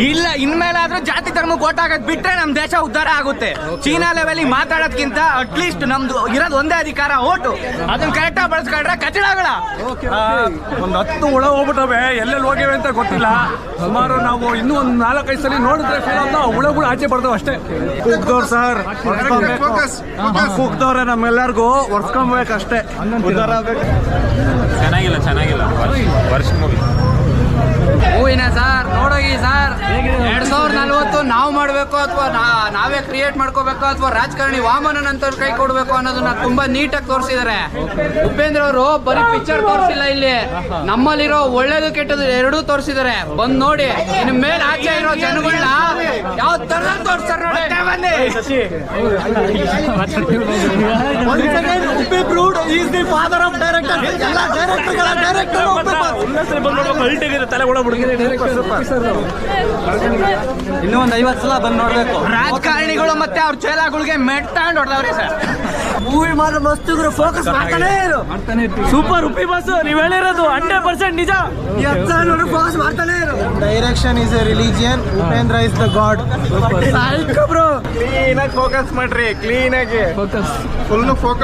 ಇಲ್ಲ, ಇನ್ಮೇಲಾದ್ರೂ ಜಾತಿ ಧರ್ಮಕ್ಕೆ ಓಟ್ ಹಾಕೋದ್ ಬಿಟ್ರೆ ನಮ್ ದೇಶ ಉದ್ಧಾರ ಆಗುತ್ತೆ. ಚೀನಾ ಲೆವೆಲ್ ಮಾತಾಡೋದ್ಕಿಂತ ಅಟ್ಲೀಸ್ಟ್ ನಮ್ದು ಇರೋದು ಒಂದೇ ಅಧಿಕಾರ ಓಟು, ಅದನ್ನ ಕರೆಕ್ಟ್ ಆಗಿ ಬಳಸ್ಕೊಂಡ್ರೆ ಕಚಡಗಳ ಒಂದ್ 10 ಹುಳ ಹೋಗ್ಬಿಟ್ಟವೆ, ಎಲ್ಲೆಲ್ಲಿ ಹೋಗಿವೆ ಅಂತ ಗೊತ್ತಿಲ್ಲ. ಸುಮಾರು ನಾವು ಇನ್ನೂ ಒಂದ್ 4-5 ಸಲ ನೋಡಿದ್ರೆ ಹುಳಗಳು ಆಚೆ ಬರ್ತಾವ ಅಷ್ಟೇ. ಕೂಗ್ದವ್ರು ಸರ್, ಕೂಗ್ದವ್ರೆ ನಮ್ಮೆಲ್ಲರಿಗೂ ಒರ್ಸ್ಕೊಬೇಕಷ್ಟೇ. ಉದ್ಧಾರ ಆಗ್ಬೇಕು. ಚೆನ್ನಾಗಿಲ್ಲ ವರ್ಷ ಮೂವಿ ಹೂವಿನ ಸರ್ ನೋಡೋಗಿ ಸರ್. 2040 ನಾವು ಮಾಡಬೇಕು ಅಥವಾ ನಾವೇ ಕ್ರಿಯೇಟ್ ಮಾಡ್ಕೋಬೇಕು ಅಥವಾ ರಾಜಕಾರಣಿ ವಾಮನನ್ ಅಂತ ಕೈ ಕೊಡಬೇಕು ಅನ್ನೋದನ್ನ ತುಂಬಾ ನೀಟಾಗಿ ತೋರಿಸಿದ್ದಾರೆ. ಉಪೇಂದ್ರ ಅವರು ಬರೀ ಪಿಕ್ಚರ್ ತೋರಿಸಿಲ್ಲ, ಇಲ್ಲಿ ನಮ್ಮಲ್ಲಿರೋ ಒಳ್ಳೇದು ಕೆಟ್ಟದ್ದು ಎರಡೂ ತೋರಿಸಿದ್ದಾರೆ. ಬಂದ್ ನೋಡಿ, ಇನ್ ಮೇಲೆ ಆಚೆ ಇರೋ ಜನಗಳನ್ನ ಯಾವ ತರ ತೋರಿಸ್ತಾರೆ ನೋಡಿ. ಇನ್ನೂ ಒಂದ್ 50 ಸಲ ಬಂದ್ ನೋಡ್ಬೇಕು. ರಾಜಕಾರಣಿಗಳು ಮತ್ತೆ ಅವ್ರ ಚೇಲಾಗಳಿಗೆ ಮೆಟ್ ತಗೊಂಡ್ ಹೊಡೆದವ್ರೆ ಸರ್. ಮೂವಿ ಮಾತ್ರ ಮಸ್ತ್ ಫೋಕಸ್ ಮಾಡ್ತಾನೆ ಇರು. ಸೂಪರ್ ಉಪ್ಪಿ ಬಸ್ ನೀವ್ ಹೇಳಿರೋದು 100% ನಿಜ. ಫೋಕಸ್ ಮಾಡ್ತಾನೆ ಇರು. Direction is A religion, Upendra is the god. Bro clean ಆಗಿ ಫೋಕಸ್ ಮಾಡ್ರಿ, ಕ್ಲೀನ್ ಆಗಿ ಫುಲ್ ಫೋಕಸ್.